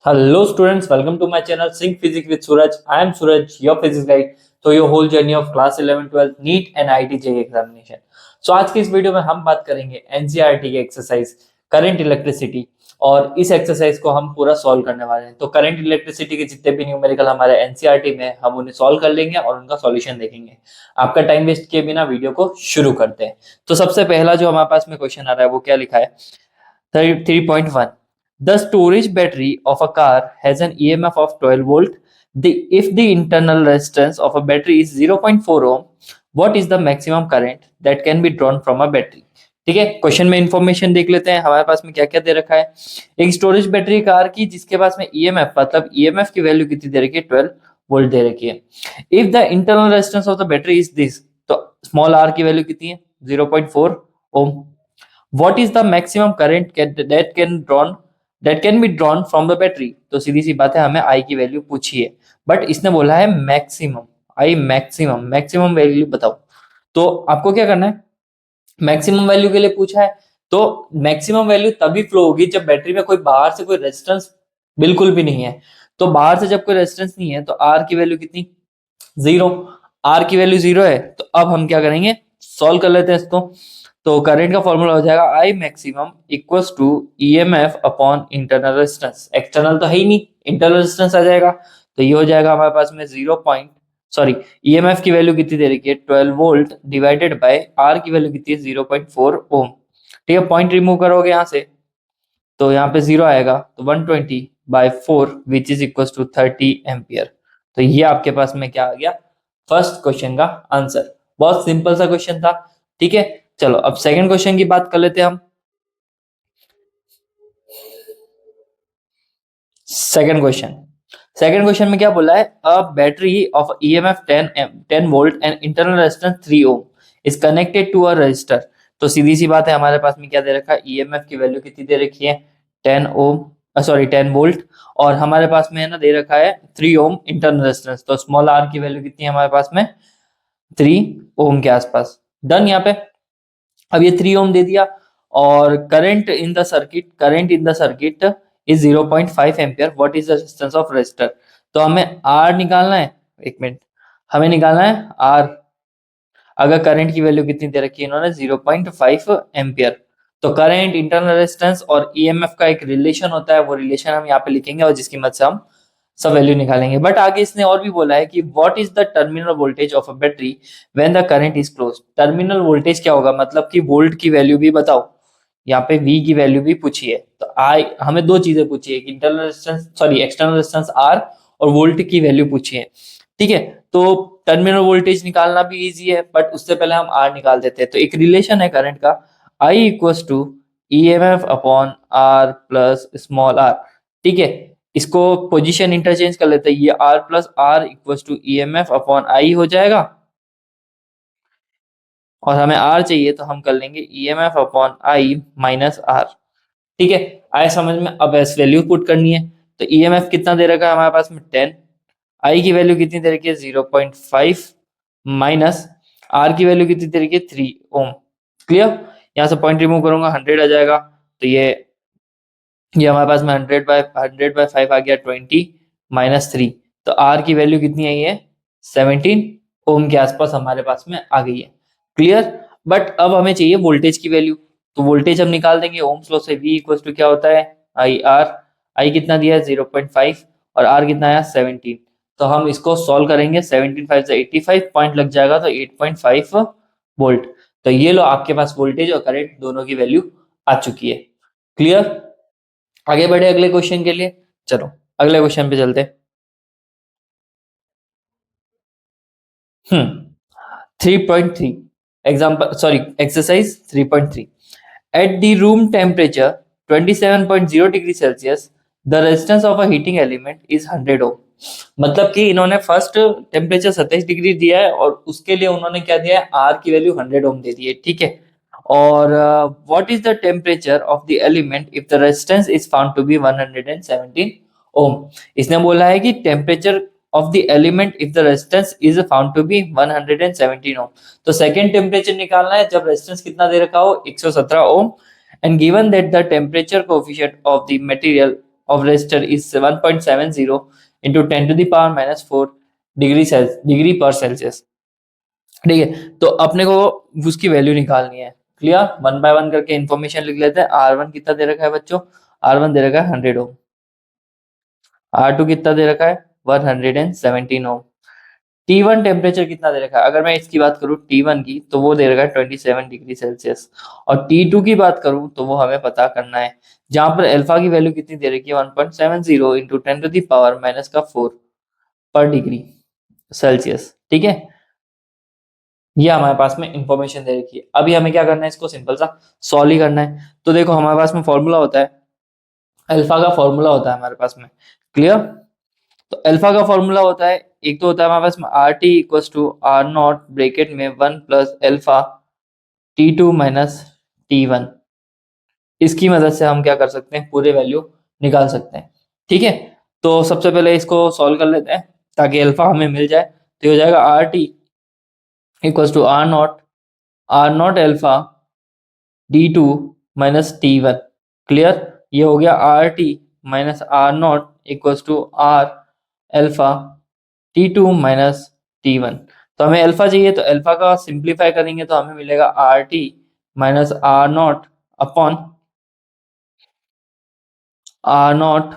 Hello students, welcome to my channel Sync Physics with Suraj. I am Suraj, your physics guide. So your whole journey of class 11, 12, NEET and IIT JEE examination. So आज की इस video में हम बात करेंगे NCERT के exercise current electricity और इस एक्सरसाइज को हम पूरा सॉल्व करने वाले हैं। तो करंट इलेक्ट्रिसिटी के जितने भी न्यूमेरिकल हमारे एनसीईआरटी में हम उन्हें सॉल्व कर लेंगे और उनका सॉल्यूशन देखेंगे। आपका टाइम वेस्ट किए बिना वीडियो को शुरू करते हैं। तो सबसे पहला जो हमारे पास में क्वेश्चन आ रहा है वो क्या लिखा है 3.1 The storage battery of a car has an EMF of 12 volt. If the internal resistance of a battery is 0.4 ohm, what is the maximum current that can be drawn from a battery? ठीक है, question में information देख लेते हैं हमारे पास में क्या क्या दे रखा है। एक स्टोरेज बैटरी कार की जिसके पास में ईएमएफ मतलब ईएमएफ की वैल्यू कितनी दे रखी है 12 वोल्ट दे रखी है। If the internal resistance of the battery is this, तो स्मॉल आर की वैल्यू कितनी है 0.4 ओम। What is the maximum current that can be drawn from the battery? तो सीधी सी बात है, हमें I की वैल्यू पूछी है, बट इसने बोला है मैक्सिमम। I मैक्सिमम वैल्यू बताओ। तो आपको क्या करना है, मैक्सिमम वैल्यू के लिए पूछा है तो मैक्सिमम वैल्यू तभी फ्लो होगी जब बैटरी में कोई बाहर से कोई रेजिस्टेंस बिल्कुल भी नहीं है। तो बाहर से जब कोई रेजिस्टेंस नहीं है तो आर की वैल्यू कितनी, जीरो। आर की वैल्यू जीरो है तो अब हम क्या करेंगे, सॉल्व कर लेते हैं इसको। तो करंट का फॉर्मूला हो जाएगा I maximum equals to EMF upon internal resistance. External तो है ही नहीं, इंटरनल रेजिस्टेंस आ जाएगा। तो ये हो जाएगा हमारे पास में ईएमएफ की वैल्यू कितनी दे रखी है 12 वोल्ट डिवाइडेड बाय आर की वैल्यू कितनी है 0.4 ओम। ठीक है, पॉइंट रिमूव करोगे यहाँ से तो यहाँ पे जीरो आएगा, तो 120/4 which is equal to 30 ampere. तो ये आपके पास में क्या आ गया, फर्स्ट क्वेश्चन का आंसर। बहुत सिंपल सा क्वेश्चन था। ठीक है, चलो अब सेकंड क्वेश्चन की बात कर लेते हैं हम। सेकंड क्वेश्चन में क्या बोला है, a battery of EMF 10 volt and internal resistance 3 ohm is connected to a register. तो सीधी सी बात है, हमारे पास में क्या दे रखा है, ईएमएफ की वैल्यू कितनी दे रखी है 10 वोल्ट, और हमारे पास में है ना दे रखा है 3 ओम इंटरनल रेजिस्टेंस। तो स्मॉल आर की वैल्यू कितनी है हमारे पास में 3 ओम के आसपास। डन। यहाँ पे अब ये 3 ओम दे दिया और current in the circuit is 0.5 ampere. What is the resistance of resistor? तो हमें आर निकालना है, एक मिनट, हमें निकालना है आर। अगर करंट की वैल्यू कितनी दे रखी है इन्होंने 0.5 एम्पियर, तो करंट, इंटरनल रेजिस्टेंस और ईएमएफ का एक रिलेशन होता है, वो रिलेशन हम यहाँ पे लिखेंगे और जिसकी मदद से हम सब वैल्यू निकालेंगे। बट आगे इसने और भी बोला है कि what is the terminal voltage of a battery when the current is close. Terminal voltage क्या होगा, मतलब कि वोल्ट की वैल्यू भी बताओ। यहाँ पे V की वैल्यू भी पूछी है। तो आई हमें दो चीजें पूछी है, एक्सटर्नल रेजिस्टेंस R और वोल्ट की वैल्यू पूछी है। ठीक है, तो टर्मिनल वोल्टेज निकालना भी इजी है, बट उससे पहले हम R निकाल देते हैं। तो एक रिलेशन है करंट का, I equals to EMF upon R plus small r। ठीक है, इसको पोजीशन इंटरचेंज कर लेते हैं, ये R plus R equals to EMF upon I हो जाएगा, और हमें R चाहिए तो हम कर लेंगे EMF upon I minus R। ठीक है, आए समझ में? अब एस वैल्यू पुट करनी है। तो EMF कितना दे रखा है हमारे पास में 10, I की वैल्यू कितनी दे रखी है 0.5 माइनस R की वैल्यू कितनी दे रखी है 3 ओम। क्लियर? यहाँ से पॉइंट रिमूव करूंगा 100 आ जाएगा, तो ये हमारे पास में 100/5 आ गया 20 माइनस 3। तो R की वैल्यू कितनी आई है 17 ओम के आसपास हमारे पास में आ गई है। क्लियर? बट अब हमें चाहिए वोल्टेज की वैल्यू, तो वोल्टेज हम निकाल देंगे ओम्स लॉ से। V इक्वल टू क्या होता है IR। I कितना दिया है 0.5 और R कितना आया 17। तो हम इसको सॉल्व करेंगे, 17 5 से 85 पॉइंट लग जाएगा, तो 8.5 वोल्ट। तो ये लो आपके पास वोल्टेज और करंट दोनों की वैल्यू आ चुकी है। क्लियर? आगे बढ़े अगले क्वेश्चन के लिए। चलो अगले क्वेश्चन पे चलते हैं। 3.3 exercise 3.3। At the room temperature 27.0 degree Celsius the resistance of a heating element is 100 ओम। मतलब कि इन्होंने फर्स्ट टेम्परेचर 27 डिग्री दिया है और उसके लिए उन्होंने क्या दिया है, आर की वैल्यू 100 ओम दे दी है। ठीक है, और what is the temperature of the element if the resistance is found to be 117 ohm. इसने बोला है कि temperature of the element if the resistance is found to be 117 ohm। तो सेकेंड टेम्परेचर निकालना है जब रेजिस्टेंस कितना दे रखा हो 117 ओम, and given that the temperature coefficient of the material of resistor is 1.70 into 10 to the power minus 4 degree पर Celsius. ठीक है, तो अपने को उसकी वैल्यू निकालनी है। क्लियर, वन बाय वन करके इन्फॉर्मेशन लिख लेते हैं। R1 कितना दे रखा है बच्चों? R1 दे रखा है 100 ओम। R2 कितना दे रखा है? 117 ओम। T1 टेम्परेचर कितना दे रखा है? अगर मैं इसकी बात करूं T1 की, तो वो दे रखा है 27 डिग्री सेल्सियस। और T2 की बात करूं तो वो हमें पता करना है, जहां पर अल्फा की वैल्यू कितनी दे रखी है? 1.70 into 10 to the power minus का 4 पर डिग्री सेल्सियस। ठीक है, ये हमारे पास में इंफॉर्मेशन दे रखी है। अभी हमें क्या करना है, इसको सिंपल सा सॉल्व ही करना है। तो देखो हमारे पास में फॉर्मूला होता है, अल्फा का फॉर्मूला होता है हमारे पास में। क्लियर, तो अल्फा का फॉर्मूला होता है, एक तो होता है हमारे पास में R T equal to R naught bracket में 1 plus alpha T2 minus T1। इसकी मदद से हम क्या कर सकते हैं, पूरे वैल्यू निकाल सकते हैं। ठीक है, तो सबसे पहले इसको सॉल्व कर लेते हैं ताकि अल्फा हमें मिल जाए। तो ये हो जाएगा R T equal to R naught alpha D2 minus T1। Clear, ये हो गया R T minus R naught equal to R alpha T2 minus T1। तो हमें अल्फा चाहिए, तो अल्फा का सिंप्लीफाई करेंगे तो हमें मिलेगा R T minus R naught upon R naught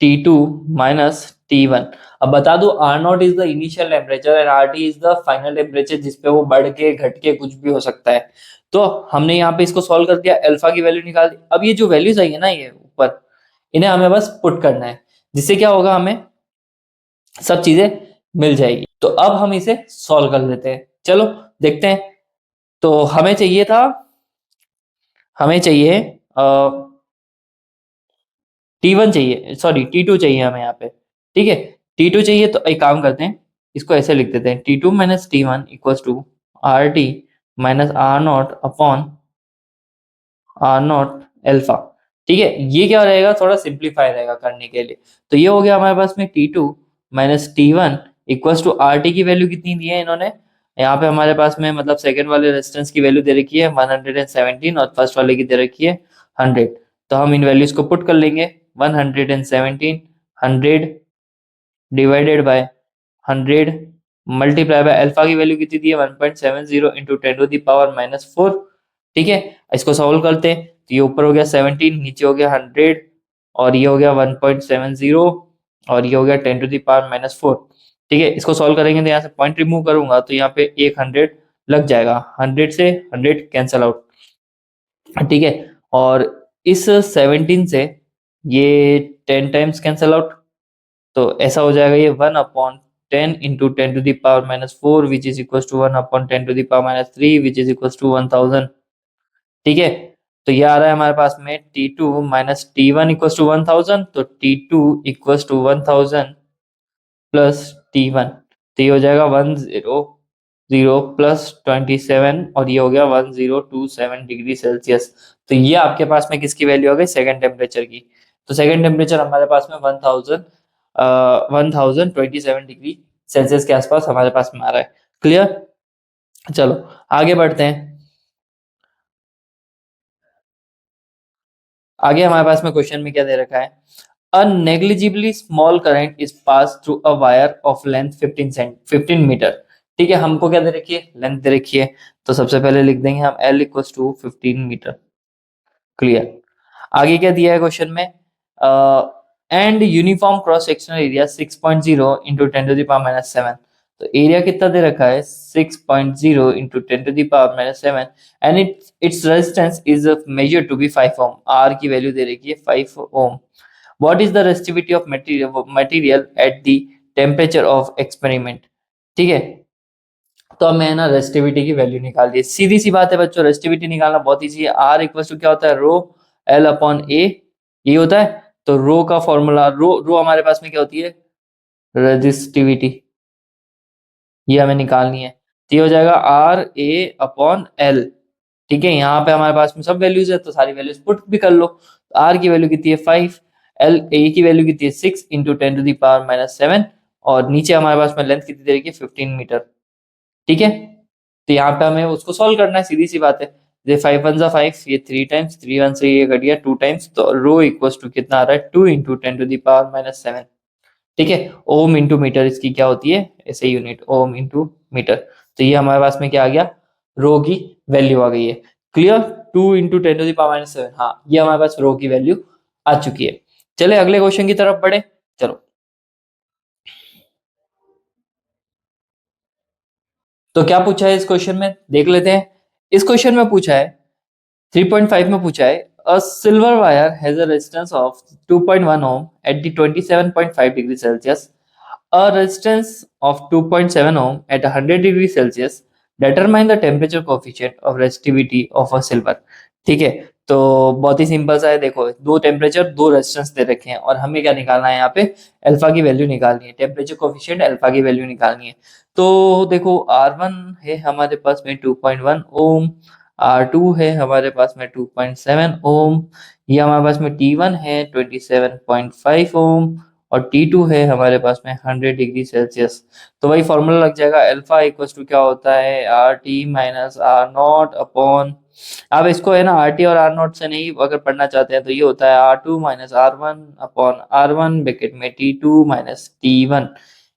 T2 minus T1। अब बता दो, R naught is the initial temperature and R T is the final temperature, जिसपे वो बढ़ के घट के कुछ भी हो सकता है। तो हमने यहाँ पे इसको सॉल्व कर दिया, अल्फा की वैल्यू निकाल दी। अब ये जो वैल्यूज आई है ना, ये ऊपर, इन्हें हमें बस पुट करना है, जिससे क्या होगा, हमें सब चीजें मिल जाएगी। तो अब हम इसे सॉल्व कर लेते हैं, चलो देखते हैं। तो हमें चाहिए T1 चाहिए, सॉरी T2 चाहिए हमें यहाँ पे। ठीक है, T2 चाहिए, तो एक काम करते हैं, इसको ऐसे लिख देते हैं, T2 minus T1 equal to R T minus R naught upon R naught alpha. ठीक है, ये क्या रहेगा, थोड़ा सिंप्लीफाई रहेगा करने के लिए। तो ये हो गया हमारे पास में T2 minus T1 equal to R T की वैल्यू कितनी दी है इन्होंने, यहाँ पे हमारे पास में मतलब सेकंड वाले रेजिस्टेंस की वैल्यू दे रखी है 117 और फर्स्ट वाले की दे रखी है 100। तो हम इन वैल्यूज को पुट कर लेंगे, 117 100 divided by 100 multiply by alpha की वैल्यू कितनी दी है 1.70 into 10 to the power minus 4। ठीक है, इसको सॉल्व करते हैं, तो ये ऊपर हो गया 17, नीचे हो गया 100 और ये हो गया 1.70 और ये हो गया 10 टू द पावर माइनस 4। ठीक है, इसको सॉल्व करेंगे तो यहाँ से पॉइंट रिमूव करूंगा तो यहाँ पे एक 100 लग जाएगा, 100 से 100 कैंसल आउट। ठीक है, और इस 17 से ये 10 टाइम्स कैंसल आउट, तो ऐसा हो जाएगा ये 1/10 into 10 to the power minus 4 which is equal to 1/10 to the power minus 3 which is equal to 1000। ठीक है, तो ये आ रहा है हमारे पास में T2 minus T1 equal to 1000, तो T2 equal to 1000 plus T1, तो ये हो जाएगा 100 प्लस 27 और ये हो गया 1027 डिग्री सेल्सियस। तो ये आपके पास में किसकी वैल्यू आ गई, सेकंड टेम्परेचर की। तो सेकंड टेम्परेचर हमारे पास में 1027 डिग्री सेल्सियस के आसपास हमारे पास में आ रहा है। क्लियर, चलो आगे बढ़ते हैं। आगे हमारे पास में क्वेश्चन में क्या दे रखा है, a negligibly small current is pass through a wire of length 15 metre. ठीक है, हमको क्या दे रखी है, लेंथ दे रखी है, तो सबसे पहले लिख देंगे हम L equal to 15 metre. Clear, आगे क्या दिया है क्वेश्चन में, and uniform cross sectional area 6.0 into 10 to the power minus 7। तो एरिया कितना दे रखा है 6.0 into 10 to the power minus 7 and its resistance is measured to be 5 ohm. R की वैल्यू दे रखी है 5 ohm. What is the resistivity of material at the temperature of experiment. ठीक है, तो अब मैं ना रेसिस्टिविटी की वैल्यू निकाल दी, सीधी सी बात है बच्चों, रेसिस्टिविटी निकालना बहुत ईजी है। आर इक्वल टू क्या होता है, रो एल अपॉन ए, ये होता है। तो रो का फॉर्मूला, रो हमारे पास में क्या होती है, रेजिस्टिविटी, ये हमें निकालनी है। तो ये हो जाएगा आर ए अपॉन एल। ठीक है, यहाँ पे हमारे पास में सब वैल्यूज है, तो सारी वैल्यूज पुट भी कर लो। आर की वैल्यू कितनी है 5, एल ए की वैल्यू कितनी है 6 into 10 to the power minus 7 और नीचे हमारे पास में लेंथ कितनी दे रखी है 15 मीटर। ठीक है, तो यहाँ पे हमें उसको सॉल्व करना है, सीधी सी बात है। ये 5 वन जा 5, ये 3 टाइम्स, 3 वन से ये कट गया 2 टाइम्स, तो रो इक्वल्स टू कितना आ रहा है 2 इंटू 10⁻⁻7। ठीक है, ओम इंटू मीटर इसकी क्या होती है ऐसे यूनिट, ओम इंटू मीटर। तो ये हमारे पास में क्या आ गया, रो की वैल्यू आ गई है। क्लियर, 2 इंटू 10⁻⁷, हाँ ये हमारे पास रो की वैल्यू आ चुकी है। चले अगले क्वेश्चन की तरफ बढ़े, चलो। तो क्या पूछा है इस क्वेश्चन में देख लेते हैं। इस क्वेश्चन में पूछा है 3.5 में पूछा है अ silver wire has a resistance of 2.1 ohm at the 27.5 degree Celsius, a resistance of 2.7 ohm at 100 degree Celsius, determine the temperature coefficient of resistivity of a silver। ठीक है, तो बहुत ही सिंपल सा है, देखो दो टेम्परेचर दो रेजिस्टेंस दे रखे हैं और हमें क्या निकालना है यहाँ पे, अल्फा की वैल्यू निकालनी है, टेम्परेचर कोफिशिएंट अल्फा की वैल्यू निकालनी है। तो देखो R1 है हमारे पास में 2.1 ओम, R2 है हमारे पास में 2.7 ओम, ये हमारे पास में T1 है 27.5 ओम और T2 है हमारे पास में 100 डिग्री सेल्सियस। तो वही फॉर्मूला लग जाएगा, अल्फा इक्वल्स टू क्या होता है R T minus R naught upon, आप इसको है ना आर टी और आर नॉट से नहीं अगर पढ़ना चाहते हैं तो ये होता है R2 - R1 upon R1 bracket में T2 माइनस T1।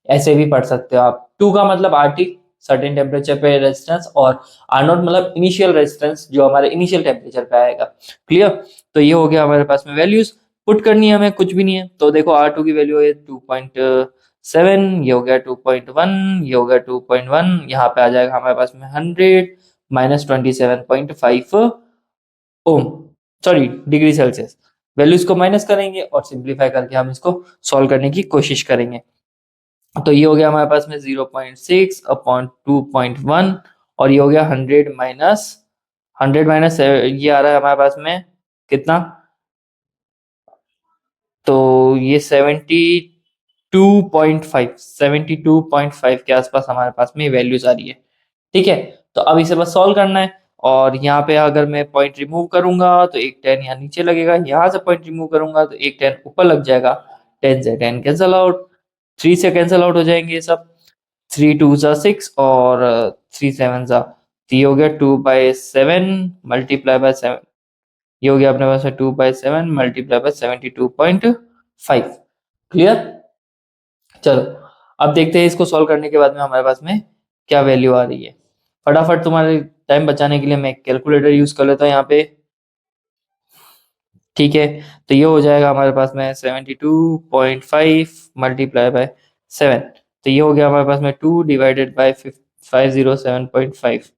ऐसे भी पढ़ सकते हो आप, टू का मतलब आर टी सर्टेन टेम्परेचर पे रेजिस्टेंस और आर नॉट मतलब इनिशियल रेजिस्टेंस जो हमारे इनिशियल टेम्परेचर पे आएगा। क्लियर, तो ये हो गया हमारे पास में वैल्यूज, पुट करनी है हमें कुछ भी नहीं है। तो देखो R2 की वैल्यू है 2.7, ये हो गया 2.1, ये हो गया 2.1, यहाँ पे आ जाएगा हमारे पास में 100 माइनस 27.5 ओम, सॉरी डिग्री सेल्सियस। वैल्यूज को माइनस करेंगे और सिंप्लीफाई करके हम इसको सॉल्व करने की कोशिश करेंगे। तो ये हो गया हमारे पास में 0.6 अपॉन 2.1 और ये हो गया 100 माइनस ये आ रहा है हमारे पास में कितना, तो ये 72.5 के आसपास हमारे पास में वैल्यूज आ रही है। ठीक है, तो अब इसे बस सॉल्व करना है और यहाँ पे अगर मैं पॉइंट रिमूव करूंगा तो एक 10 यहाँ नीचे लगेगा, यहाँ से पॉइंट रिमूव करूंगा तो एक 10 ऊपर लग जाएगा, 10 से 10 कैंसिल आउट, 3 से कैंसिल आउट हो जाएंगे ये सब, 3 2 जा 6 और 3 7 जा, तो ये हो गया 2/7 मल्टीप्लाई बाय 7, ये हो गया अपने पास 2/7 मल्टीप्लाई बाय 72.5। क्लियर, चलो अब देखते हैं इसको सॉल्व करने के बाद में हमारे पास में क्या वैल्यू आ रही है। फटाफट तुम्हारे टाइम बचाने के लिए मैं कैलकुलेटर यूज कर लेता हूँ यहाँ पे। ठीक है, तो ये हो जाएगा हमारे पास में 72.5 मल्टीप्लाई बाय 7, तो ये हो गया हमारे पास में 2 डिवाइडेड बाय 507.5।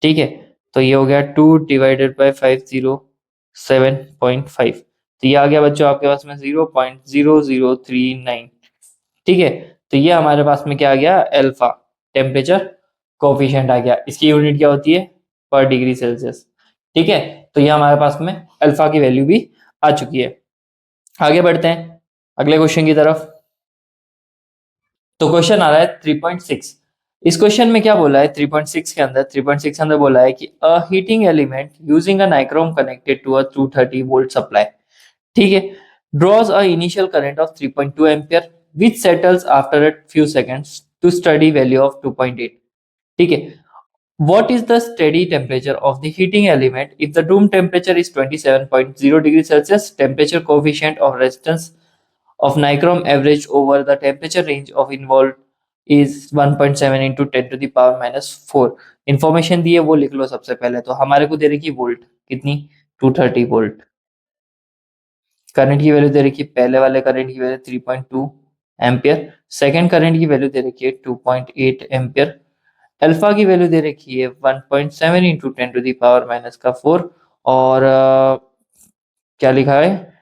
ठीक है, तो ये हो गया 2 डिवाइडेड बाय 507.5, तो ये आ गया बच्चों आपके पास में 0.0039। ठीक है, तो ये हमारे पास में क्या आ गया, अल्फा टेम्परेचर कोफिशिएंट आ गया, इसकी यूनिट क्या होती है पर डिग्री सेल्सियस। ठीक है, तो ये हमारे पास में अल्फा की वैल्यू भी आ चुकी है। आगे बढ़ते हैं अगले क्वेश्चन की तरफ। तो क्वेश्चन आ रहा है 3.6। इस क्वेश्चन में क्या बोला है 3.6 के अंदर, 3.6 के अंदर बोला है कि a heating element using a nichrome connected to a 230 volt supply, ठीक है, draws a initial current of 3.2 ampere which settles after a few seconds to steady value of 2.8। ठीक है, what is the steady temperature of the heating element if the room temperature is 27.0 degree Celsius, temperature coefficient of resistance of nichrome average over the temperature range of involved is 1.7 into 10 to the power minus 4। Information दी है वो लिख लो सबसे पहले, तो हमारे को दे रखी volt कितनी 230 वोल्ट, करंट की वैल्यू दे रखी है, पहले वाले करंट की वैल्यू 3.2 एम्पियर, सेकंड करंट की वैल्यू दे रखी है 2.8 एम्पियर, अल्फा की वैल्यू दे रखी है 1.7 into 10 to the power minus का 4 और क्या लिखा है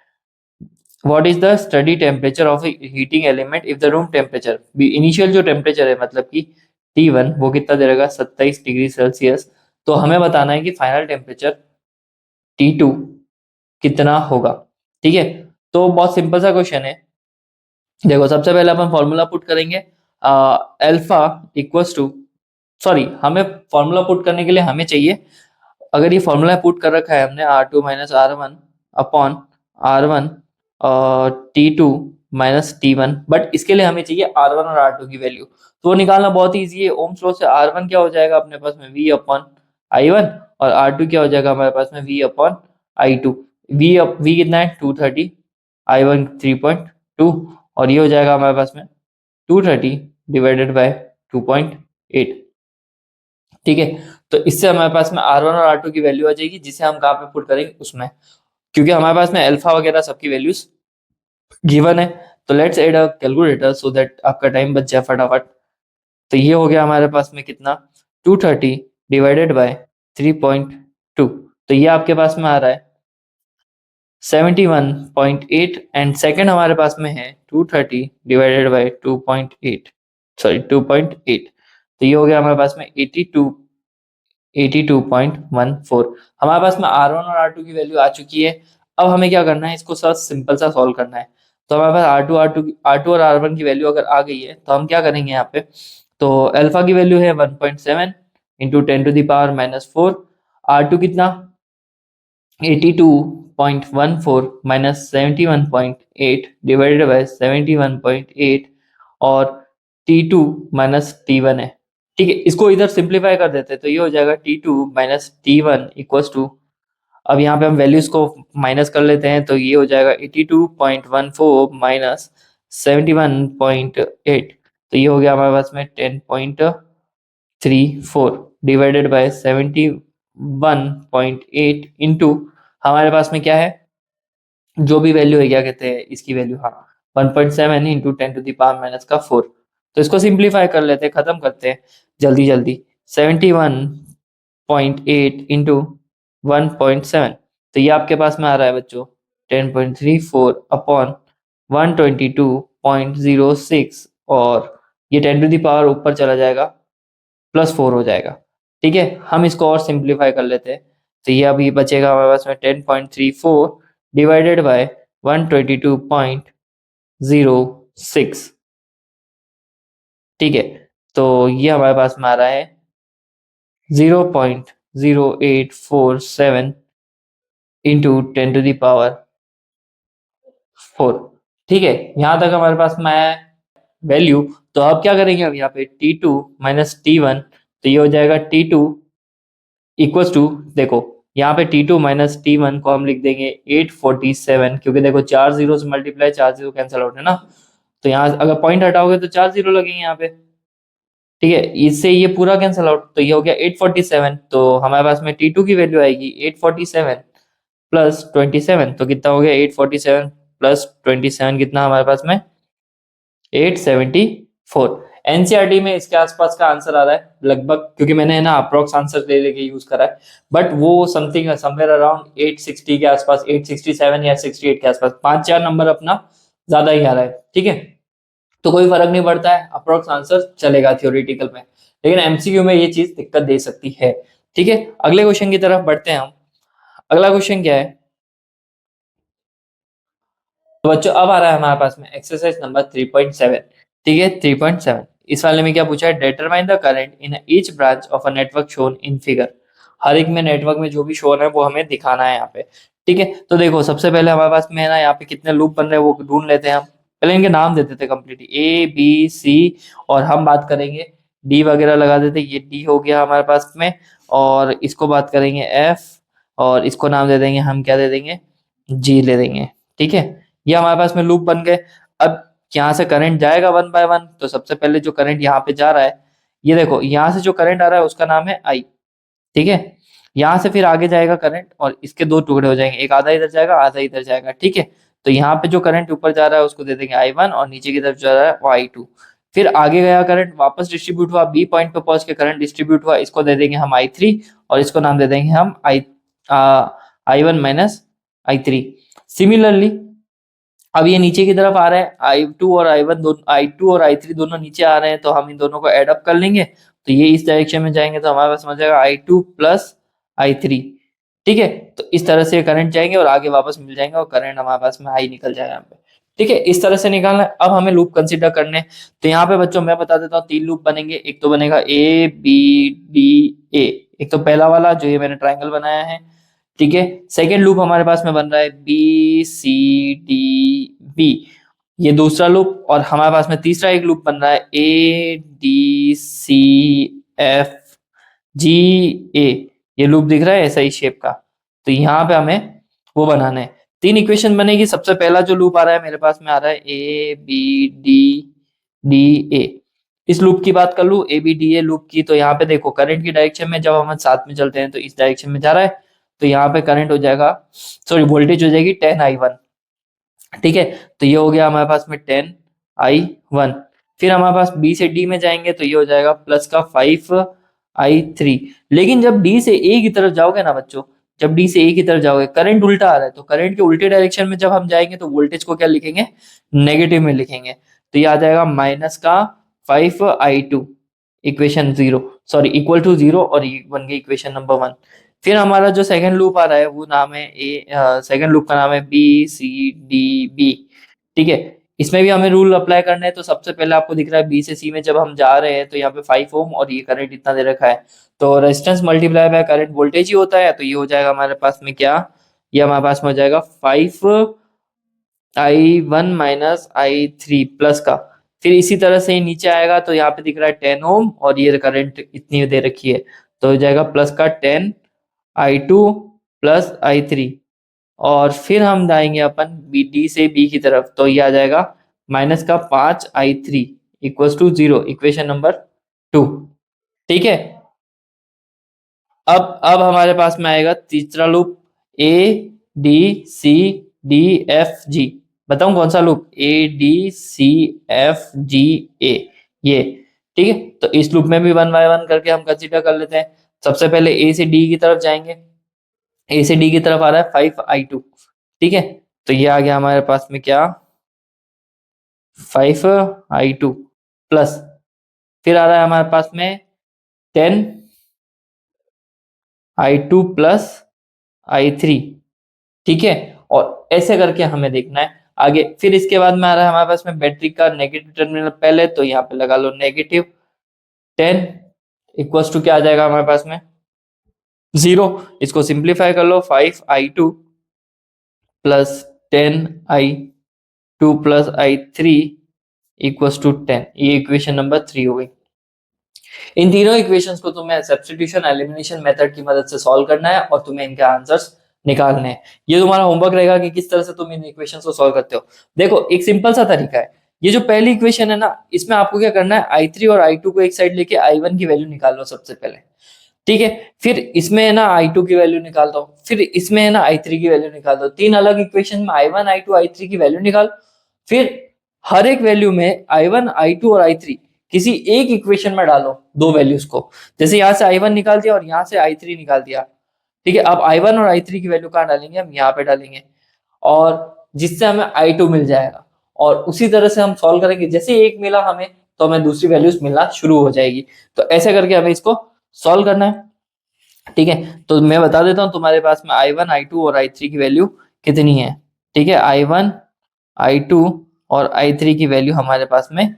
what is the study temperature of heating element if the room temperature, initial जो टेम्परेचर है मतलब कि T1 वो कितना दे रहेगा 27 डिग्री सेल्सियस, तो हमें बताना है कि फाइनल टेम्परेचर T2 कितना होगा। ठीक है, तो बहुत सिंपल सा क्वेश्चन है, देखो सबसे पहले अपन फॉर्मूला पुट करेंगे, अल्फा इक्वल्स टू, सॉरी हमें फॉर्मूला पुट करने के लिए हमें चाहिए, अगर ये फॉर्मूला पुट कर रखा है हमने R2 minus R1 upon R1 T2 minus T1, but इसके लिए हमें चाहिए R1 और R2 की वैल्यू, तो वो निकालना बहुत ही ईजी है। ओम्स लॉ से R1 क्या हो जाएगा अपने पास में V अपॉन I1 और R2 क्या हो जाएगा हमारे पास में V अपॉन I2। V कितना है 230, I1 3.2 और ये हो जाएगा हमारे पास में 230 डिवाइडेड बाय 2.8। ठीक है, तो इससे हमारे पास में R1 और R2 की वैल्यू आ जाएगी, जिसे हम कहाँ पे पुट करेंगे उसमें, क्योंकि हमारे पास में अल्फा वगैरह सबकी वैल्यूज गिवन है। तो let's add a calculator so that आपका टाइम बच जाए फटाफट। तो ये हो गया हमारे पास में कितना 230 डिवाइडेड बाय 3.2, तो ये आपके पास में आ रहा है 71.8 एंड सेकंड हमारे पास में है 230 डिवाइडेड बाय 2.8, सॉरी 2.8, तो ये हो गया हमारे पास में 82.14। हमारे पास में R1 और R2 की वैल्यू आ चुकी है। अब हमें क्या करना है, इसको सर सिंपल सा सॉल्व करना है। तो हमारे पास R2 और R1 की वैल्यू अगर आ गई है तो हम क्या करेंगे यहाँ पे, तो अल्फा की वैल्यू है 1.7 इंटू 10⁻⁻4, R2 कितना 82.14 माइनस 71.8 डिवाइडेड बाय 71.8 और T2 माइनस T1 है। ठीक है, इसको इधर सिंप्लीफाई कर देते हैं तो ये हो जाएगा T2 minus T1 equals to, अब यहाँ पे हम वैल्यूज को माइनस कर लेते हैं तो ये हो जाएगा 82.14 माइनस 71.8, तो ये हो गया हमारे पास में 10.34 डिवाइडेड बाय 71.8 इंटू हमारे पास में क्या है, जो भी वैल्यू है क्या कहते हैं इसकी वैल्यू, हाँ 1.7 इंटू 10⁻⁻4। तो इसको सिंप्लीफाई कर लेते हैं, खत्म करते हैं जल्दी जल्दी। 71.8 इंटू 1.7, तो ये आपके पास में आ रहा है बच्चों 10.34 अपॉन 122.06 और ये 10 ऊपर चला जाएगा +4 हो जाएगा। ठीक है, हम इसको और सिंप्लीफाई कर लेते हैं तो ये अभी बचेगा हमारे पास में 10.34 डिवाइडेड बाय 122.06। ठीक है, तो ये हमारे पास में आ रहा है 0.0847 इंटू 10⁻4। ठीक है, यहाँ तक हमारे पास में आया वैल्यू। तो अब क्या करेंगे, अब यहाँ पे T2 माइनस T1, तो ये हो जाएगा T2 इक्वल्स टू, देखो यहाँ पे T2 माइनस T1 को हम लिख देंगे 847, क्योंकि देखो 4 जीरो से मल्टीप्लाई 4 जीरो कैंसिल आउट है ना, तो यहाँ अगर पॉइंट हटाओगे तो 4 जीरो लगेंगे यहाँ पे। ठीक है, इससे ये पूरा कैंसिल आउट, तो ये हो गया 847, तो हमारे पास में T2 की वैल्यू आएगी 847 प्लस 27, तो कितना हो गया 847 प्लस 27 कितना हमारे पास में 874। एनसीईआरटी में इसके आसपास का आंसर आ रहा है लगभग, क्योंकि मैंने है ना अप्रोक्स आंसर ले लेके यूज करा है, बट वो समथिंग समवेयर अराउंड 860 के आसपास, 867 या 68 के आसपास, 5-4 नंबर अपना ज्यादा ही आ रहा है। ठीक है, तो कोई फर्क नहीं पड़ता है, अप्रोक्स आंसर चलेगा थ्योरेटिकल में, लेकिन एमसीक्यू में ये चीज दिक्कत दे सकती है। ठीक है, अगले क्वेश्चन की तरफ बढ़ते हैं हम। अगला क्वेश्चन क्या है, तो बच्चों अब आ रहा है हमारे पास में एक्सरसाइज नंबर 3.7। ठीक है, 3.7 इस वाले में क्या पूछा है, determine the current in each branch of a network shown in figure. हर एक में नेटवर्क में जो भी शोन है वो हमें दिखाना है यहाँ पे। ठीक है, तो देखो सबसे पहले हमारे पास में है ना यहाँ पे कितने लूप बन रहे हैं वो ढूंढ लेते हैं हम। पहले इनके नाम दे देते कंप्लीट A B C, और हम बात करेंगे डी वगैरह लगा देते, ये डी हो गया हमारे पास में, और इसको बात करेंगे एफ, और इसको नाम दे देंगे हम, क्या दे देंगे, जी ले देंगे। ठीक है, ये हमारे पास में लूप बन गए। अब यहाँ से करंट जाएगा 1 बाय 1, तो सबसे पहले जो करंट यहाँ पे जा रहा है, ये देखो यहाँ से जो करंट आ रहा है उसका नाम है आई। ठीक है, यहाँ से फिर आगे जाएगा करंट और इसके दो टुकड़े हो जाएंगे, एक आधा इधर जाएगा आधा इधर जाएगा। ठीक है, तो यहाँ पे जो करंट ऊपर जा रहा है उसको दे देंगे I1 और नीचे की तरफ जा रहा है वो I2। फिर आगे गया करंट वापस डिस्ट्रीब्यूट हुआ, बी पॉइंट पे पहुंच के करंट डिस्ट्रीब्यूट हुआ, इसको दे देंगे हम I3 और इसको नाम दे देंगे हम I1 माइनस I3। सिमिलरली अब ये नीचे की तरफ आ रहा है I2 और I1 दोनों, I2 और I3 दोनों नीचे आ रहे हैं, तो हम इन दोनों को एड अप कर लेंगे तो ये इस डायरेक्शन में जाएंगे, तो हमारे पास समझ जाएगा I2 प्लस I3। ठीक है, तो इस तरह से करंट जाएंगे और आगे वापस मिल जाएंगे और करंट हमारे पास में I निकल जाएगा यहाँ पे। ठीक है, इस तरह से निकालना है। अब हमें लूप कंसीडर करने हैं। तो यहाँ पे बच्चों मैं बता देता हूँ 3 लूप बनेंगे। एक तो बनेगा A B D A, एक तो पहला वाला जो ये मैंने ट्राइंगल बनाया है। ठीक है, सेकेंड लूप हमारे पास में बन रहा है BCDB, ये दूसरा लूप, और हमारे पास में तीसरा एक लूप बन रहा है ADCFGA, ये लूप दिख रहा है ऐसा ही शेप का। तो यहाँ पे हमें वो बनाना है। 3 इक्वेशन बनेगी। सबसे पहला जो लूप आ रहा है मेरे पास में आ रहा है A B D D A. इस लूप की बात कर लूं A B D A loop की, तो यहाँ पे देखो करंट की डायरेक्शन में जब हम साथ में चलते हैं तो इस डायरेक्शन में जा रहा है। तो यहाँ पे करंट हो जाएगा, सॉरी वोल्टेज हो जाएगी 10i1। ठीक है, तो ये हो गया हमारे पास में 10i1। फिर हमारे पास बी से डी में जाएंगे तो ये हो जाएगा प्लस का 5i3। लेकिन जब डी से ए की तरफ जाओगे ना बच्चों, जब डी से ए की तरफ जाओगे करंट उल्टा आ रहा है, तो करंट के उल्टे डायरेक्शन में जब हम जाएंगे तो वोल्टेज को क्या लिखेंगे, नेगेटिव में लिखेंगे। तो ये आ जाएगा माइनस का 5i2 equation 0, sorry equal to 0, और ये बन गई इक्वेशन नंबर 1। फिर हमारा जो सेकंड लूप आ रहा है वो नाम है सेकंड लूप का नाम है बी सी डी बी। ठीक है, इसमें भी हमें रूल अप्लाई करना है। तो सबसे पहले आपको दिख रहा है बी से सी में जब हम जा रहे हैं तो यहाँ पे 5 ओम और ये करंट इतना दे रखा है, तो resistance multiply by current voltage ही होता है। तो ये हो जाएगा हमारे पास में क्या, ये हमारे पास में हो जाएगा 5i1 माइनस i3 प्लस का। फिर इसी तरह से ही नीचे आएगा तो यहाँ पे दिख रहा है 10 ओम और ये करंट इतनी दे रखी है, तो हो जाएगा प्लस का 10i2 प्लस i3। और फिर हम जाएंगे अपन बी डी से बी की तरफ, तो ये आ जाएगा माइनस का 5i3 equals to 0, equation number 2। ठीक है, अब हमारे पास में आएगा तीसरा loop A D C D F G. बताऊं कौन सा loop, A D C F G A, ये। ठीक है, तो इस लूप में भी 1 बाय 1 करके हम कंसीडर कर लेते हैं। सबसे पहले ए से डी की तरफ जाएंगे, ए से डी की तरफ आ रहा है 5i2। ठीक है, तो ये आ गया हमारे पास में क्या, 5i2 प्लस, फिर आ रहा है हमारे पास में 10i2 प्लस i3। ठीक है, और ऐसे करके हमें देखना है आगे। फिर इसके बाद में आ रहा है हमारे पास में बैटरी का नेगेटिव टर्मिनल पहले, तो यहाँ पे लगा लो नेगेटिव 10 इक्वल्स टू क्या आ जाएगा हमारे पास में 0। इसको सिंप्लीफाई कर लो, 5i2 plus 10i2 plus i3 equals to 10। ये इक्वेशन नंबर 3 हो गई। इन तीनों इक्वेशंस को तुम्हें सब्स्टिट्यूशन एलिमिनेशन मेथड की मदद से सॉल्व करना है और तुम्हें इनके आंसर्स निकालने हैं। ये तुम्हारा होमवर्क रहेगा कि किस तरह से तुम इन इक्वेशंस को सॉल्व करते हो। देखो एक सिंपल सा तरीका है, ये जो पहली इक्वेशन है ना, इसमें आपको क्या करना है, i3 और i2 को एक साइड लेके i1 की वैल्यू निकाल लो सबसे पहले। ठीक है, फिर इसमें है ना i2 की वैल्यू निकाल दो, फिर इसमें है ना i3 की वैल्यू निकाल दो। तीन अलग इक्वेशन में i1 i2 i3 की वैल्यू निकाल। फिर हर एक वैल्यू में i1 i2 और i3 किसी एक इक्वेशन में डालो दो वैल्यूज को। जैसे यहाँ से i1 निकाल दिया और यहाँ से i3 निकाल दिया। ठीक है, अब i1 और i3 की वैल्यू कहाँ डालेंगे, हम यहाँ पे डालेंगे, और जिससे हमें i2 मिल जाएगा। और उसी तरह से हम सॉल्व करेंगे, जैसे एक मिला हमें तो हमें दूसरी वैल्यूज मिलना शुरू हो जाएगी। तो ऐसे करके हमें इसको सॉल्व करना है। ठीक है, तो मैं बता देता हूँ तुम्हारे पास में i1 i2 और i3 की वैल्यू कितनी है। ठीक है, i1 i2 और i3 की वैल्यू हमारे पास में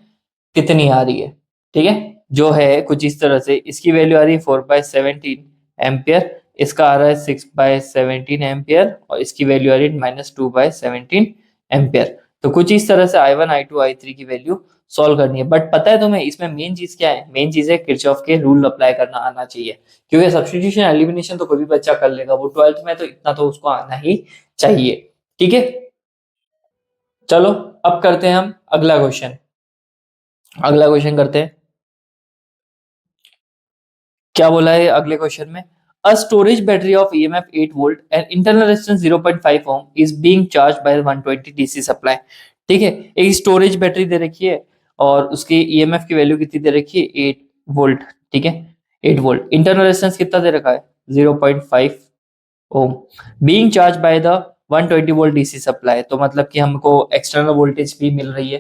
कितनी आ रही है। ठीक है, जो है कुछ इस तरह से, इसकी वैल्यू आ रही है 4/17 एम्पियर, इसका आ रहा है 6/17 एम्पियर, और इसकी वैल्यू आ रही है -2/17 एम्पियर। तो कुछ इस तरह से i1 i2 i3 की वैल्यू सॉल्व करनी है। बट पता है तुम्हें इसमें मेन चीज क्या है, मेन चीज है किरचॉफ के रूल अप्लाई करना आना चाहिए। क्योंकि सब्स्टिट्यूशन एलिमिनेशन तो कोई भी बच्चा कर लेगा, वो 12th में, तो इतना तो उसको आना ही चाहिए। ठीक है, चलो अब करते हैं हम अगला क्वेश्चन। अगला क्वेश्चन करते हैं, क्या बोला है अगले क्वेश्चन में, a storage battery of EMF 8 volt and internal resistance 0.5 ohm is being charged by 120 DC supply. ठीक है, एक स्टोरेज बैटरी दे रखी है और उसकी ईएमएफ की वैल्यू कितनी दे रखी है, 8 वोल्ट। ठीक है, 8 वोल्ट, इंटरनल रेजिस्टेंस कितना दे रखा है, 0.5 ohm, being charge by the 120 volt DC supply. तो मतलब कि हमको एक्सटर्नल वोल्टेज भी मिल रही है।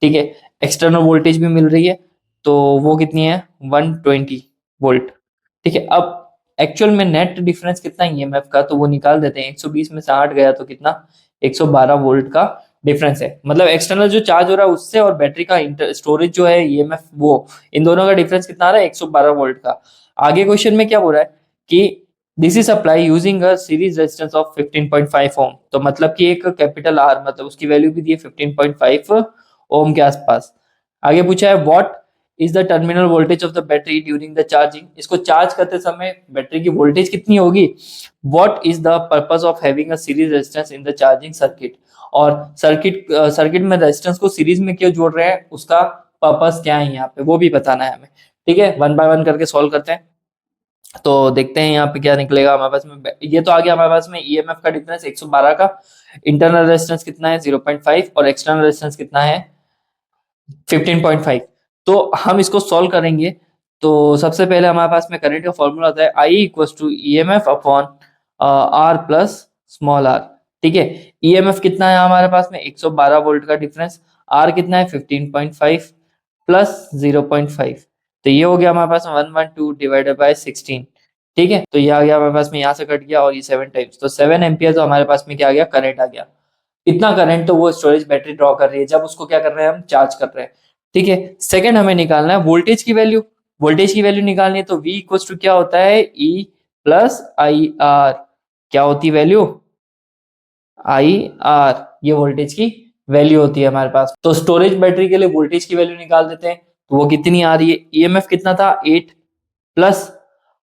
ठीक है, एक्सटर्नल वोल्टेज भी मिल रही है, तो वो कितनी है, 120 वोल्ट। ठीक है, अब एक्चुअल में नेट डिफरेंस कितना है ईएमएफ का, तो वो निकाल देते हैं। 120 में से 8 गया तो कितना, 112 वोल्ट का डिफरेंस है। मतलब एक्सटर्नल जो चार्ज हो रहा है उससे और बैटरी का स्टोरेज जो है ईएमएफ, वो इन दोनों का डिफरेंस कितना आ रहा है, 112 वोल्ट का। आगे क्वेश्चन में क्या बोल रहा है कि DC supply using a series resistance of 15.5 ओम। तो मतलब कि एक कैपिटल आर, मतलब उसकी वैल्यू भी दी है 15.5 ओम के आसपास। आगे पूछा है what is the terminal voltage of the battery during the charging, इसको चार्ज करते समय बैटरी की वोल्टेज कितनी होगी। What is the purpose of having a series resistance in the charging circuit, और सर्किट में रेजिस्टेंस को सीरीज में क्यों जोड़ रहे हैं, उसका पर्पस क्या है यहाँ पे, वो भी बताना है हमें। ठीक है, वन बाय वन करके सॉल्व करते हैं। तो देखते हैं यहाँ पे क्या निकलेगा हमारे पास में। ये तो आ गया हमारे पास में ईएमएफ का डिफरेंस 112 का, इंटरनल रेजिस्टेंस कितना है 0.5 और एक्सटर्नल रेजिस्टेंस कितना है 15.5। तो हम इसको सॉल्व करेंगे। तो सबसे पहले हमारे पास में करंट का फॉर्मूला होता है I equal to E M F upon R plus small R. ठीक है, ईएमएफ कितना है हमारे पास में 112 वोल्ट का डिफरेंस, आर कितना है 15.5 प्लस 0.5, तो ये हो गया हमारे पास 112 डिवाइडेड बाय 16। ठीक है, तो ये आ गया हमारे पास में, यहाँ से कट गया और ये 7 टाइम्स, तो 7 एम्पियर तो हमारे पास में क्या आ गया, करंट आ गया। इतना करंट तो वो स्टोरेज बैटरी ड्रॉ कर रही है जब उसको क्या कर रहे हैं, हम चार्ज कर रहे हैं। ठीक है, सेकंड हमें निकालना है वोल्टेज की वैल्यू। वोल्टेज की वैल्यू निकालनी है तो V इक्वल टू क्या होता है, E प्लस आई आर। क्या होती है वैल्यू, आई आर, ये वोल्टेज की वैल्यू होती है हमारे पास। तो स्टोरेज बैटरी के लिए वोल्टेज की वैल्यू निकाल देते हैं, तो वो कितनी आ रही है, ईएमएफ कितना था 8 प्लस,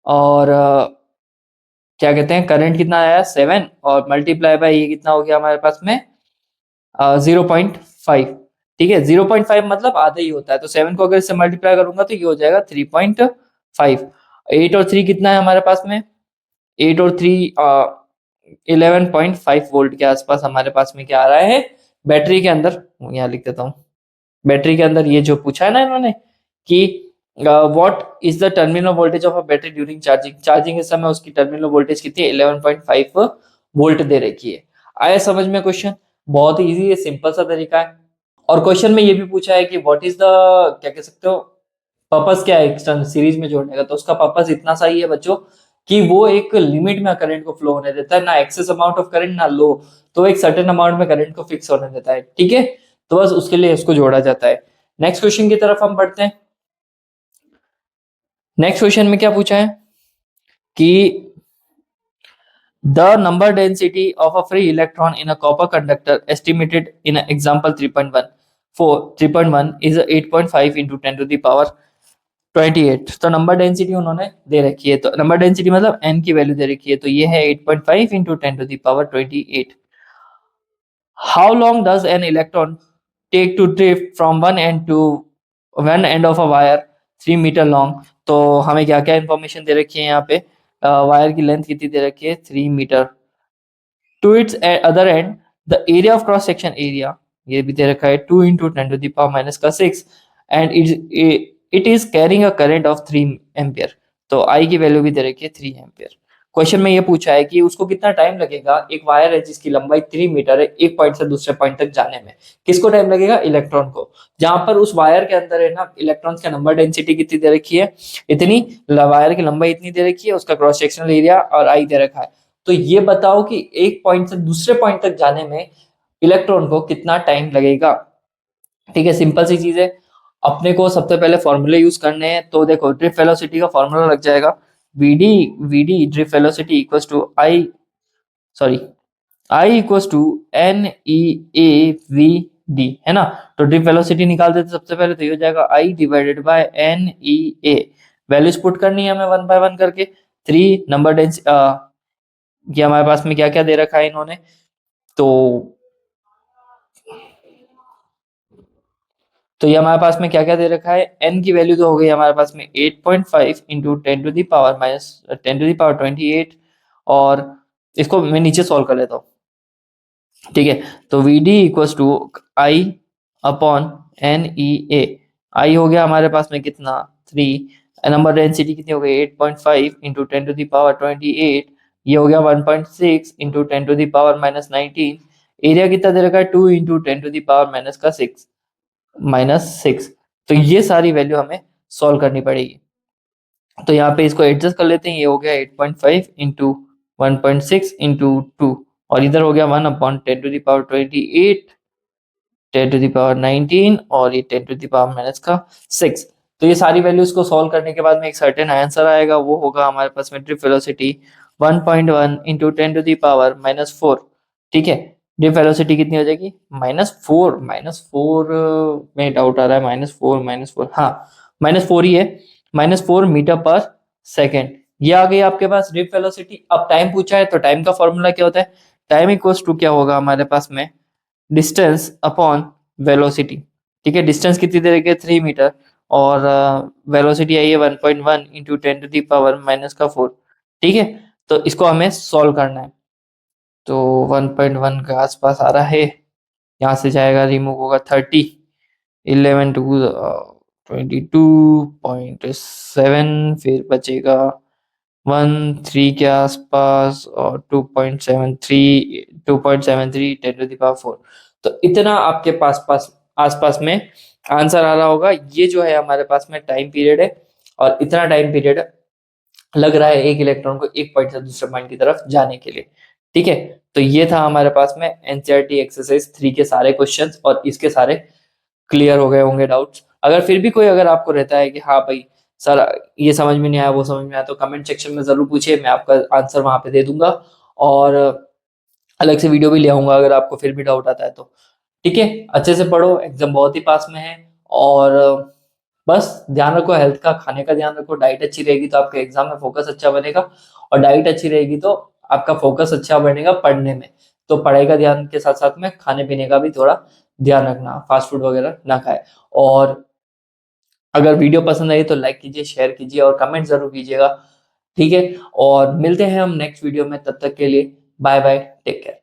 और क्या कहते हैं करंट कितना आया 7, और मल्टीप्लाई बाय ये कितना हो गया हमारे पास में 0.5। ठीक है, 0.5 मतलब आधा ही होता है, तो 7 को अगर इससे मल्टीप्लाई करूंगा तो ये हो जाएगा 3.5। 8 और 3 कितना है हमारे पास में, 8 और 3 11.5 वोल्ट के आसपास हमारे पास में क्या आ रहा है बैटरी के अंदर। यहाँ लिख देता हूँ, बैटरी के अंदर ये जो पूछा है ना इन्होंने कि what is the terminal voltage of a battery during charging, charging के समय उसकी टर्मिनल वोल्टेज कितनी है 11.5 वोल्ट दे रखी है। आया समझ में क्वेश्चन, बहुत ही इजी है, सिंपल सा तरीका है। और क्वेश्चन में ये भी पूछा है कि व्हाट इज द, क्या कह सकते हो, पर्पस क्या है एक्सटर्नल सीरीज में जोड़ने का, तो उसका पर्पस इतना सा ही है बच्चों कि वो एक लिमिट में करंट को फ्लो होने देता है, ना एक्सेस अमाउंट ऑफ करंट ना लो, तो एक सर्टेन अमाउंट में करंट को फिक्स होने देता है। ठीक है, तो बस उसके लिए इसको जोड़ा जाता है। नेक्स्ट क्वेश्चन की तरफ हम बढ़ते हैं। नेक्स्ट क्वेश्चन में क्या पूछा है कि the number density of a free electron in a copper conductor estimated in example 3.1 4 3.1 is 8.5 into 10 to the power 28। तो नंबर डेंसिटी उन्होंने दे रखी है, तो नंबर डेंसिटी मतलब n की वैल्यू दे रखी है, तो ये है 8.5 into 10 to the power 28। How long does an electron take to drift from one end of a wire 3 meter long. तो हमें क्या क्या इन्फॉर्मेशन दे रखी है यहाँ पे, वायर की लेंथ कितनी दे रखी है 3 meter, to its other end the area of cross section area ये भी दे रखा है 2 into 10 to the power minus का 6 and it is carrying a current of 3 ampere. तो आई की वैल्यू भी दे रखी है 3 एम्पियर। क्वेश्चन में ये पूछा है कि उसको कितना टाइम लगेगा, एक वायर है जिसकी लंबाई 3 मीटर है, एक पॉइंट से दूसरे पॉइंट तक जाने में, किसको टाइम लगेगा, इलेक्ट्रॉन को। जहां पर उस वायर के अंदर है ना इलेक्ट्रॉन्स का नंबर डेंसिटी कितनी दे रखी है, इतनी, वायर की लंबाई इतनी दे रखी है, उसका क्रॉस सेक्शनल एरिया और आई दे रखा है। तो ये बताओ कि एक पॉइंट से दूसरे पॉइंट तक जाने में इलेक्ट्रॉन को कितना टाइम लगेगा। ठीक है, सिंपल सी चीज है। अपने को सबसे पहले फॉर्मूले यूज करने हैं, तो देखो ड्रिफ्ट वेलोसिटी का फॉर्मूला लग जाएगा VD, drift velocity equals to I, sorry I equals to N E A V D, है ना। तो ड्रिफ्ट वेलोसिटी निकाल देते सबसे पहले, तो ये हो जाएगा I divided by N E A, values put करनी है हमें वन बाय वन करके। 3 नंबर डेंसिटी, ये हमारे पास में क्या क्या दे रखा है इन्होंने, तो ये हमारे पास में क्या क्या दे रखा है, n की वैल्यू तो हो गई हमारे पास में 8.5 into 10 to the power minus 10 to the power 28, और इसको मैं नीचे सॉल्व कर लेता हूँ। ठीक है, तो V D equals to I upon N E A, I हो गया हमारे पास में कितना 3, नंबर डेंसिटी कितनी हो गई 8.5 इंटू 10 टू दी पावर 28, ये हो गया 1.6 into 10 to the power minus 19, area कितना दे रखा है 2 into 10 to the power minus का 6। तो ये सारी वैल्यू हमें सॉल्व करनी पड़ेगी। तो यहाँ पे इसको एडजस्ट कर लेते हैं, ये हो गया 8.5 इंटू 1.6 इंटू 2, और इधर हो गया 1/10 to the power 28, 10 to the power 19, और ये 10 to the power माइनस का 6। तो ये सारी वैल्यूज को सॉल्व करने के बाद में एक सर्टेन आंसर आएगा, वो होगा हमारे पास में drift velocity 1.1 into 10 to the power -4। ठीक है, ड्रिफ्ट वेलोसिटी कितनी हो जाएगी -4, -4 में डाउट आ रहा है, -4, हाँ -4 ही है, -4 मीटर पर सेकेंड। ये आ गई आपके पास रिप वेलोसिटी। अब टाइम पूछा है तो टाइम का फॉर्मूला क्या होता है, टाइम इक्वल्स टू क्या होगा हमारे पास में, डिस्टेंस अपॉन वेलोसिटी। ठीक है, डिस्टेंस कितनी दे रखी है 3 मीटर, और वेलोसिटी आई है 1.1 इंटू 10⁻⁻⁴। ठीक है, तो इसको हमें सॉल्व करना है। तो 1.1 के आसपास आ रहा है, यहाँ से जाएगा रिमूव होगा 30, 11 टू 22.7, फिर बचेगा 1 3 के आसपास, और 2.73 10⁻⁴। तो इतना आपके पास आसपास में आंसर आ रहा होगा। ये जो है हमारे पास में टाइम पीरियड है, और इतना टाइम पीरियड लग रहा है एक इलेक्ट्रॉन को एक पॉइंट से दूसरे पॉइंट की तरफ जाने के लिए। ठीक है, तो ये था हमारे पास में एनसीईआरटी एक्सरसाइज 3 के सारे क्वेश्चंस, और इसके सारे क्लियर हो गए होंगे डाउट्स। अगर फिर भी कोई अगर आपको रहता है कि हाँ भाई सर ये समझ में नहीं आया वो समझ में आया, तो कमेंट सेक्शन में जरूर पूछिए, मैं आपका आंसर वहां पे दे दूंगा, और अलग से वीडियो भी ले आऊंगा अगर आपको फिर भी डाउट आता है तो। ठीक है, अच्छे से पढ़ो, एग्जाम बहुत ही पास में है, और बस ध्यान रखो हेल्थ का, खाने का ध्यान रखो, डाइट अच्छी रहेगी तो आपके एग्जाम में फोकस अच्छा बनेगा, और डाइट अच्छी रहेगी तो आपका फोकस अच्छा बनेगा पढ़ने में। तो पढ़ाई का ध्यान के साथ साथ में खाने पीने का भी थोड़ा ध्यान रखना, फास्ट फूड वगैरह ना खाए। और अगर वीडियो पसंद आई तो लाइक कीजिए, शेयर कीजिए, और कमेंट जरूर कीजिएगा। ठीक है, और मिलते हैं हम नेक्स्ट वीडियो में, तब तक के लिए बाय बाय, टेक केयर।